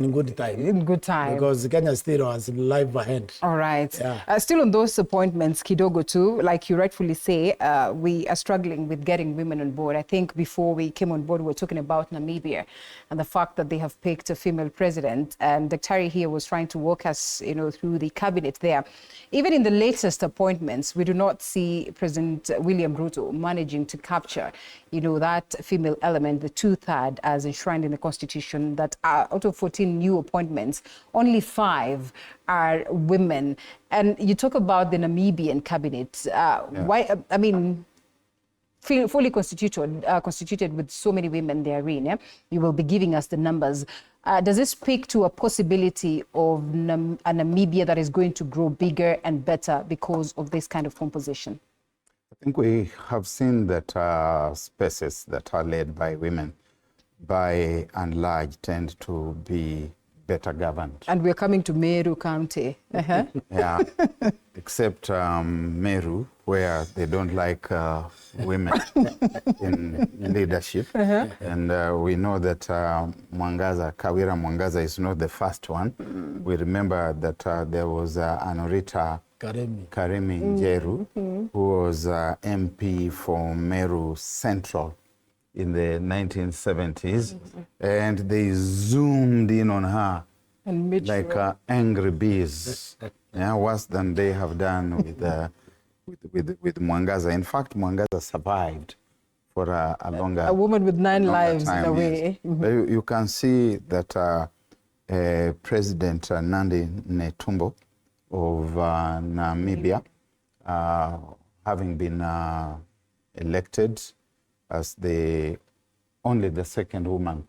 in good time. In good time. Because Kenya still has life ahead. All right. Yeah. Still on those appointments, kidogo too, like you rightfully say, we are struggling with getting women on board. I think before we came on board, we were talking about Namibia and the fact that they have picked a female president. And Dr. here was trying to walk us, through the cabinet there. Even in the latest appointments, we do not see President William Ruto managing to capture, that female element, the 2/3 as enshrined in the Constitution, that out of 14 new appointments, only 5 are women. And you talk about the Namibian cabinet. Why? I mean, fully constituted with so many women therein. Yeah? You will be giving us the numbers. Does this speak to a possibility of a Namibia that is going to grow bigger and better because of this kind of composition? I think we have seen that spaces that are led by women, by and large, tend to be better governed. And we're coming to Meru County. Yeah, except Meru, where they don't like women in leadership. And we know that Kawira Mwangaza is not the first one. We remember that there was Anorita Karemi Njeru, who was MP for Meru Central in the 1970s, and they zoomed in on her like angry bees, worse than they have done with Mwangaza. In fact, Mwangaza survived for a longer a woman with 9 lives in a way. Yes. You can see that President Nandi Netumbo of Namibia, having been elected as only the second woman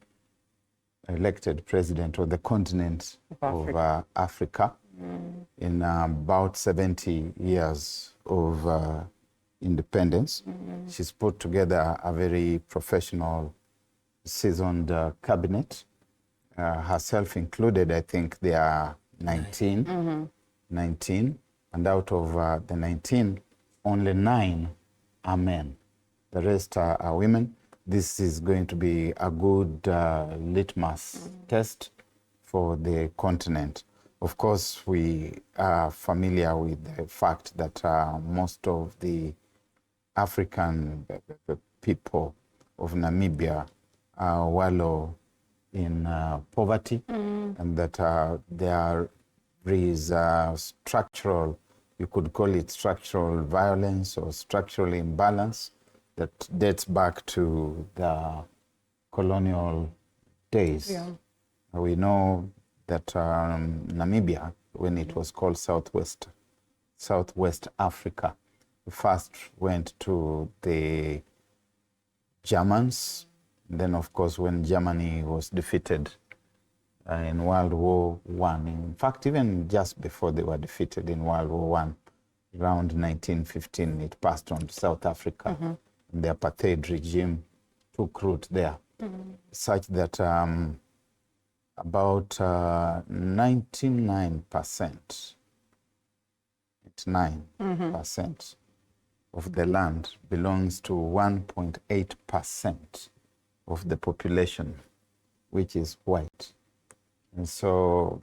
elected president of the continent of Africa in about 70 years of independence. She's put together a very professional, seasoned cabinet, herself included. I think there are 19, and out of the 19, only 9 are men. The rest are women. This is going to be a good litmus test for the continent. Of course, we are familiar with the fact that most of the African people of Namibia wallow in poverty, and that there is structural, you could call it structural violence or structural imbalance that dates back to the colonial days. Yeah. We know that Namibia, when it was called Southwest Africa, first went to the Germans. Then, of course, when Germany was defeated in World War I, in fact, even just before they were defeated in World War I, around 1915, it passed on to South Africa. The apartheid regime took root there, such that about 99% of the land belongs to 1.8% of the population, which is white. And so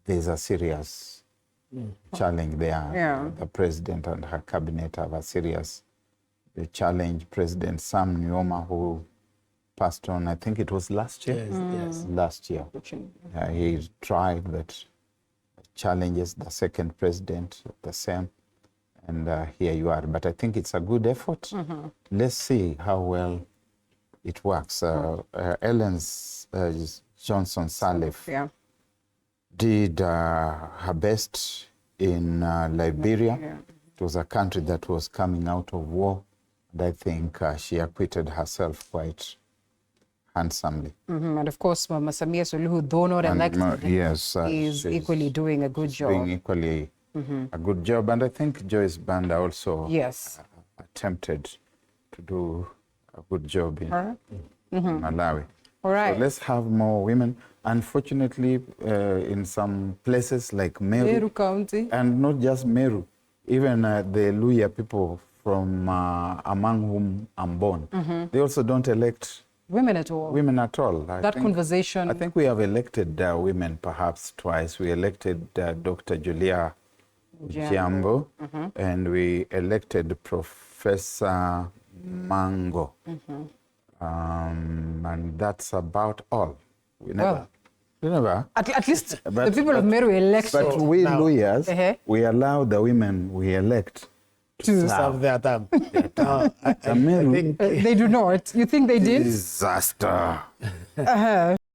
there's a serious challenge there. Yeah. The president and her cabinet have a serious challenge. President Sam Nujoma, who passed on, I think it was last year? Yes. Last year. He tried, but challenges the second president the same. And here you are. But I think it's a good effort. Let's see how well it works. Ellen Johnson Sirleaf did her best in Liberia. It was a country that was coming out of war. And I think she acquitted herself quite handsomely. And of course, Mama Samia Suluhu, though not elected, is equally doing a good job. Doing equally a good job. And I think Joyce Banda also attempted to do a good job in Malawi. All right. So let's have more women. Unfortunately, in some places like Meru County, and not just Meru, even the Luya people from among whom I'm born, they also don't elect Women at all? Women at all. That conversation. I think we have elected women perhaps twice. We elected Dr. Julia Jambo, and we elected Professor Mango. And that's about all. We never. At least the people of Meru elect. But we lawyers, we allow the women we elect to serve their term. Meru, They do not. You think they did? disaster.